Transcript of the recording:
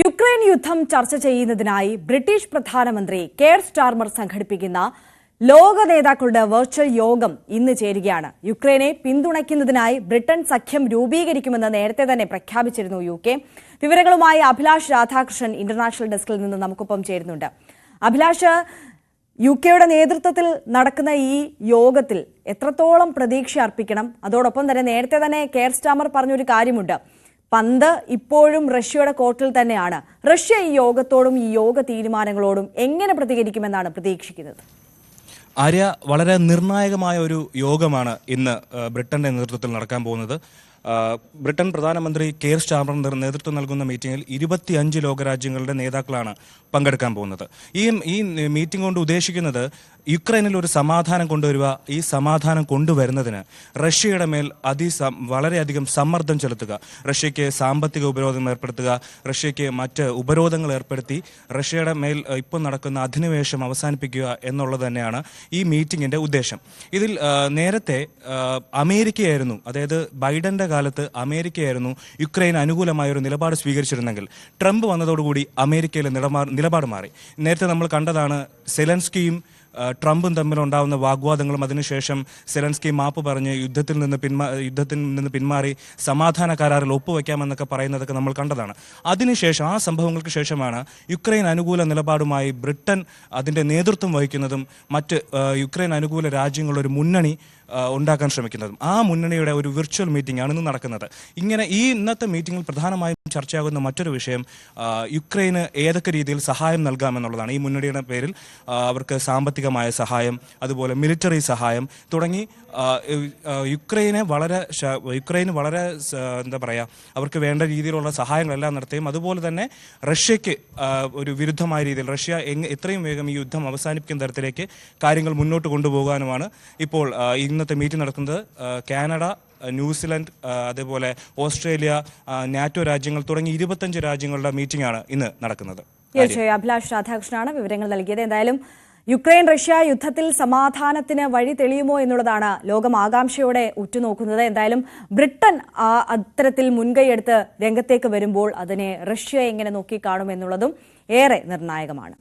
Ukraine യുദ്ധം ചർച്ച ചെയ്യുന്നതിനായി ബ്രിട്ടീഷ് പ്രധാനമന്ത്രി കെയർ സ്റ്റാർമർ സംഘടിപ്പിക്കുന്ന ലോക നേതാക്കളുടെ വെർച്വൽ യോഗം ഇന്ന് ചേരുകയാണ്. യുക്രൈനെ പിന്തുണയ്ക്കുന്നതിനായി ബ്രിട്ടൻ സഖ്യം രൂപീകരിക്കുമെന്ന് നേരത്തെ തന്നെ പ്രഖ്യാപിച്ചിരുന്നു UK. വിവരങ്ങളുമായി അഭിലാഷ് രാധാകൃഷ്ണൻ ഇന്റർനാഷണൽ ഡെസ്കിൽ നിന്ന് നമുക്കൊപ്പം ചേരുന്നുണ്ട്. അഭിലാഷ്, UKയുടെ നേതൃത്വത്തിൽ നടക്കുന്ന ഈ യോഗത്തിൽ എത്രത്തോളം പ്രതീക്ഷ അർപ്പിക്കണം? അതോടൊപ്പം തന്നെ നേരത്തെ തന്നെ കെയർ സ്റ്റാർമർ പറഞ്ഞൊരു കാര്യമുണ്ട്, പന്ത് ഇപ്പോഴും റഷ്യയുടെ കോർട്ടിൽ തന്നെയാണ്. റഷ്യ ഈ യോഗത്തോടും ഈ യോഗ തീരുമാനങ്ങളോടും എങ്ങനെ പ്രതികരിക്കുമെന്നാണ് പ്രതീക്ഷിക്കുന്നത്? ആര്യ, വളരെ നിർണായകമായ ഒരു യോഗമാണ് ഇന്ന് ബ്രിട്ടന്റെ നേതൃത്വത്തിൽ നടക്കാൻ പോകുന്നത്. ബ്രിട്ടൻ പ്രധാനമന്ത്രി കെയർ സ്റ്റാർമർ നേതൃത്വം നൽകുന്ന മീറ്റിംഗിൽ 25 ലോകരാജ്യങ്ങളുടെ നേതാക്കളാണ് പങ്കെടുക്കാൻ പോകുന്നത്. ഈ മീറ്റിംഗ് കൊണ്ട് ഉദ്ദേശിക്കുന്നത് യുക്രൈനിൽ ഒരു സമാധാനം കൊണ്ടുവരിക. ഈ സമാധാനം കൊണ്ടുവരുന്നതിന് റഷ്യയുടെ മേൽ വളരെയധികം സമ്മർദ്ദം ചെലുത്തുക, റഷ്യയ്ക്ക് സാമ്പത്തിക ഉപരോധം ഏർപ്പെടുത്തുക, റഷ്യയ്ക്ക് മറ്റ് ഉപരോധങ്ങൾ ഏർപ്പെടുത്തി റഷ്യയുടെ മേൽ ഇപ്പോൾ നടക്കുന്ന അധിനിവേശം അവസാനിപ്പിക്കുക എന്നുള്ളത് തന്നെയാണ് ഈ മീറ്റിംഗിന്റെ ഉദ്ദേശം. ഇതിൽ നേരത്തെ അമേരിക്കയായിരുന്നു, അതായത് ബൈഡന്റെ കാലത്ത് അമേരിക്കയായിരുന്നു യുക്രൈൻ അനുകൂലമായ ഒരു നിലപാട് സ്വീകരിച്ചിരുന്നെങ്കിൽ ട്രംപ് വന്നതോടുകൂടി അമേരിക്കയിലെ നിലപാട് മാറി. നേരത്തെ നമ്മൾ കണ്ടതാണ്, സെലൻസ്കിയും ട്രംപും തമ്മിലുണ്ടാവുന്ന വാഗ്വാദങ്ങളും അതിനുശേഷം സെലൻസ്കി മാപ്പ് പറഞ്ഞ് യുദ്ധത്തിൽ നിന്ന് പിന്മാറി സമാധാന കരാറിൽ ഒപ്പുവെക്കാമെന്നൊക്കെ പറയുന്നതൊക്കെ നമ്മൾ കണ്ടതാണ്. അതിനുശേഷം, ആ സംഭവങ്ങൾക്ക് ശേഷമാണ് യുക്രൈൻ അനുകൂല നിലപാടുമായി ബ്രിട്ടൻ അതിൻ്റെ നേതൃത്വം വഹിക്കുന്നതും മറ്റ് യുക്രൈൻ അനുകൂല രാജ്യങ്ങളുടെ ഒരു മുന്നണി ഉണ്ടാക്കാൻ ശ്രമിക്കുന്നതും. ആ മുന്നണിയുടെ ഒരു വിർച്വൽ മീറ്റിംഗ് ആണ് ഇന്ന് നടക്കുന്നത്. ഇന്നത്തെ മീറ്റിംഗിൽ പ്രധാനമായും ചർച്ചയാകുന്ന മറ്റൊരു വിഷയം യുക്രൈന് ഏതൊക്കെ രീതിയിൽ സഹായം നൽകാമെന്നുള്ളതാണ്. ഈ മുന്നണിയുടെ പേരിൽ അവർക്ക് സാമ്പത്തികമായ സഹായം, അതുപോലെ മിലിറ്ററി സഹായം തുടങ്ങി യുക്രൈന് വളരെ എന്താ പറയുക, അവർക്ക് വേണ്ട രീതിയിലുള്ള സഹായങ്ങളെല്ലാം നടത്തുകയും അതുപോലെ തന്നെ റഷ്യയ്ക്ക് ഒരു വിരുദ്ധമായ രീതിയിൽ റഷ്യ എത്രയും വേഗം ഈ യുദ്ധം അവസാനിപ്പിക്കുന്ന തരത്തിലേക്ക് കാര്യങ്ങൾ മുന്നോട്ട് കൊണ്ടുപോകാനുമാണ് ഇപ്പോൾ ഇന്നത്തെ മീറ്റിംഗ് നടക്കുന്നത്. കാനഡ, ന്യൂസിലൻഡ്, അതേപോലെ ഓസ്ട്രേലിയ, നാറ്റോ രാജ്യങ്ങൾ തുടങ്ങി 25 രാജ്യങ്ങളുടെ മീറ്റിംഗ് ആണ് ഇന്ന് നടക്കുന്നത്. തീർച്ചയായും അഭിലാഷ് രാധാകൃഷ്ണനാണ് വിവരങ്ങൾ നൽകിയത്. എന്തായാലും യുക്രൈൻ റഷ്യ യുദ്ധത്തിൽ സമാധാനത്തിന് വഴി തെളിയുമോ എന്നുള്ളതാണ് ലോകം ആകാംക്ഷയോടെ ഉറ്റുനോക്കുന്നത്. എന്തായാലും ബ്രിട്ടൻ അത്തരത്തിൽ മുൻകൈയെടുത്ത് രംഗത്തേക്ക് വരുമ്പോൾ അതിനെ റഷ്യ എങ്ങനെ നോക്കിക്കാണും എന്നുള്ളതും ഏറെ നിർണായകമാണ്.